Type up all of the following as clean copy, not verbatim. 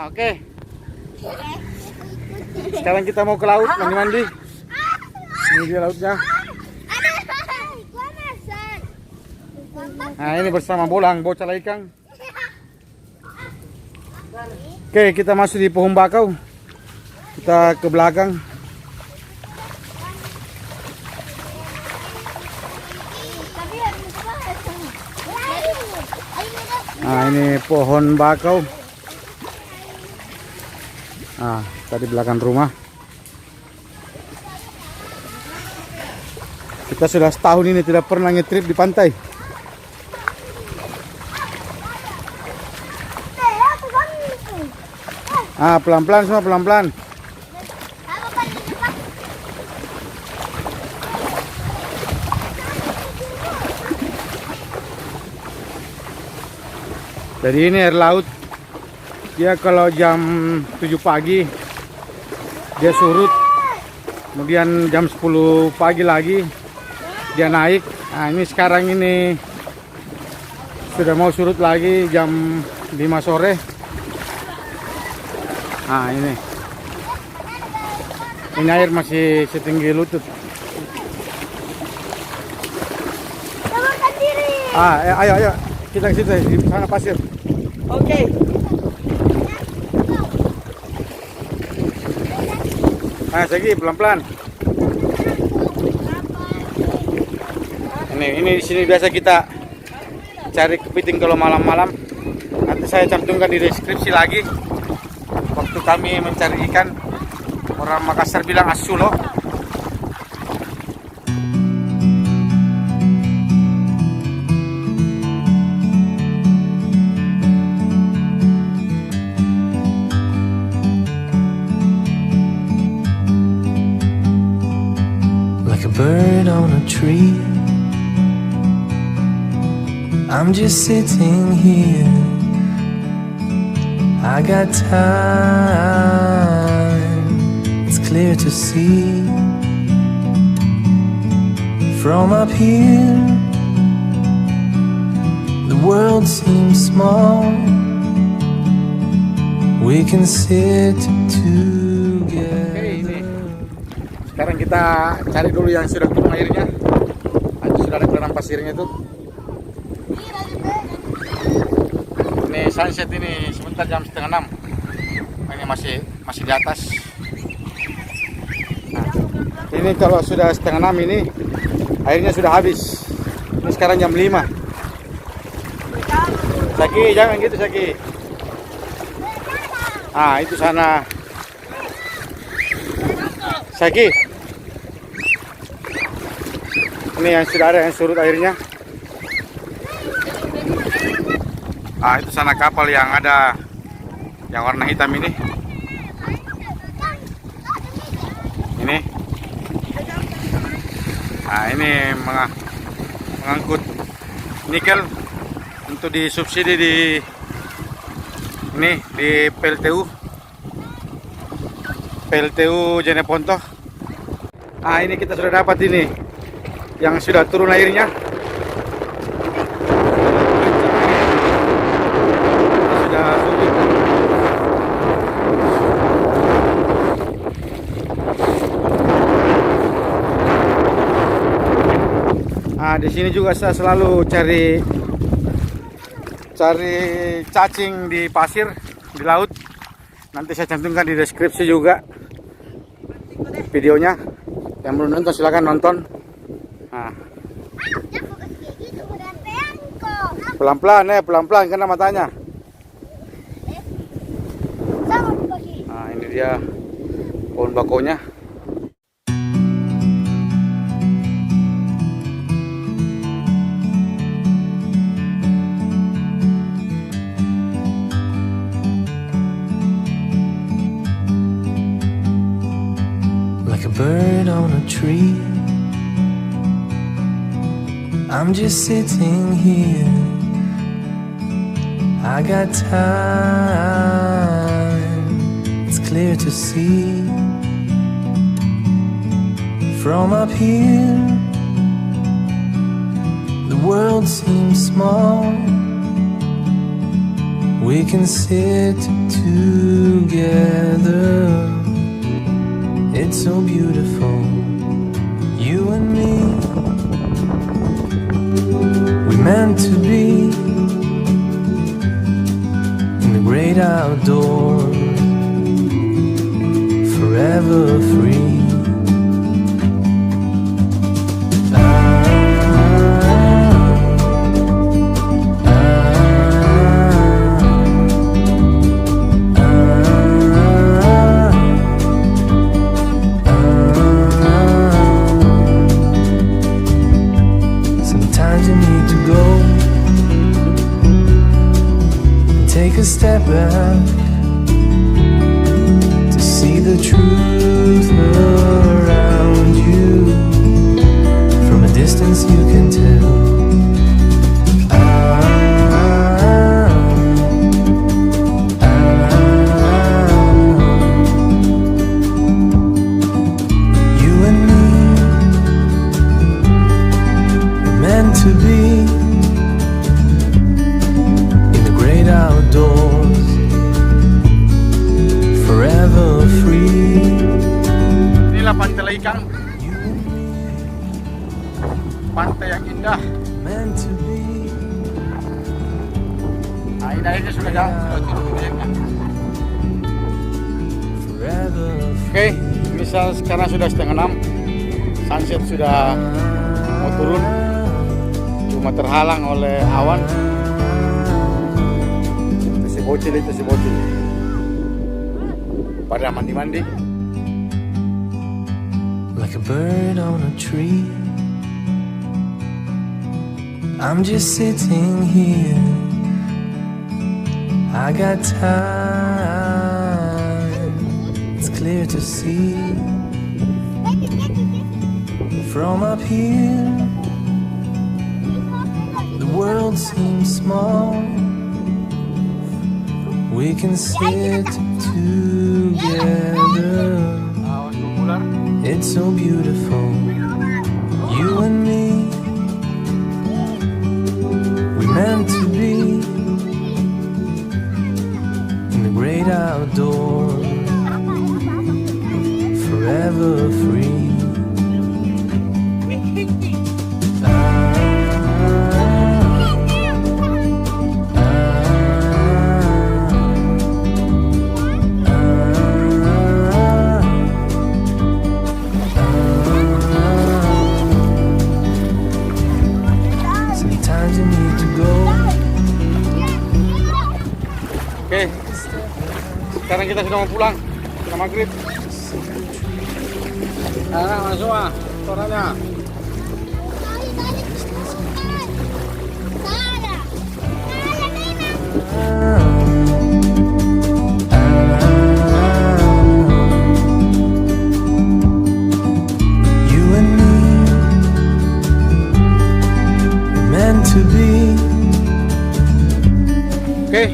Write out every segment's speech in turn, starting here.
Oke. Sekarang kita mau ke laut mandi-mandi. Ini dia lautnya. Nah, ini bersama Bolang, bocah ikan. Oke, kita masuk di pohon bakau. Kita ke belakang. Nah, ini pohon bakau. Nah, tadi belakang rumah. Kita sudah setahun ini tidak pernah ngetrip di pantai. Ah, pelan-pelan semua, pelan-pelan. Jadi ini air laut. Dia kalau jam 7 pagi dia surut. Kemudian jam 10 pagi lagi dia naik. Nah, ini sekarang ini sudah mau surut lagi jam 5 sore. Nah, ini air masih setinggi lutut. Ayo kita ke situ, di sana pasir. Oke. Nah, lagi pelan-pelan. Ini di sini biasa kita cari kepiting kalau malam-malam. Nanti saya cantumkan di deskripsi lagi. Waktu kami mencari ikan, orang Makassar bilang asulo. Like a bird on a tree, I'm just sitting here. I got time, it's clear to see. From up here, the world seems small. We can sit together. Oke, ini. Sekarang kita cari dulu yang sudah turun airnya. Sudah ada keluaran pasirnya tuh. Ini sunset ini sebentar jam 5:30. Ini masih di atas. Nah, ini kalau sudah 5:30 ini airnya sudah habis. Ini sekarang jam 5. Saki, jangan gitu Saki. Ah, itu sana. Saki. Ini yang sudah ada yang surut airnya. Ah, itu sana kapal yang ada yang warna hitam ini. Ini. Nah, ini mengangkut nikel untuk disubsidi di PLTU Jeneponto. Ah, ini kita sudah dapat ini yang sudah turun airnya. Nah, di sini juga saya selalu cari cacing di pasir, di laut. Nanti saya cantumkan di deskripsi juga videonya. Yang belum nonton silahkan nonton. Nah. Pelan-pelan kena matanya. Nah, ini dia pohon bakonya. Like a bird on a tree, I'm just sitting here. I got time, it's clear to see. From up here, the world seems small. We can sit together. It's so beautiful, you and me. We meant to be in the great outdoors, forever free. Sometimes you need to go and take a step back to see the truth around you. From a distance you can tell. You and me were meant to be in the great outdoors, forever free. Inilah Pantai Laikang, pantai yang indah. Meant to be. Air-airnya sudah jauh, Forever Oke, misal sekarang sudah 5:30, sunset sudah mau turun, cuma terhalang oleh awan. Itu si bocil, pada mandi-mandi. like a bird on a tree. I'm just sitting here. I got time. It's clear to see from up here. The world seems small. We can sit together. It's so beautiful, you and me. We meant to be in the great outdoors, forever free. Sometimes you need to go. Oke, sekarang kita sudah mau pulang, sudah maghrib. Nah, mana semua suaranya? You and me meant to be. Oke,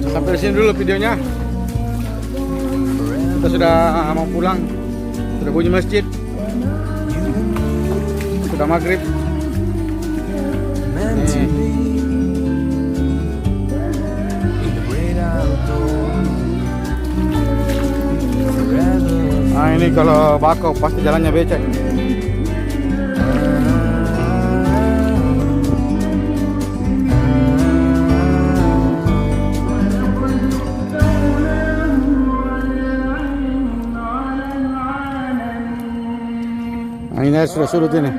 sampai sini dulu videonya. Kita sudah mau pulang, sudah bunyi masjid, sudah maghrib. Meant to be in the great outdoors, forever. Nah ini kalau bakau pasti jalannya becek. Nah ini sudah surut ini.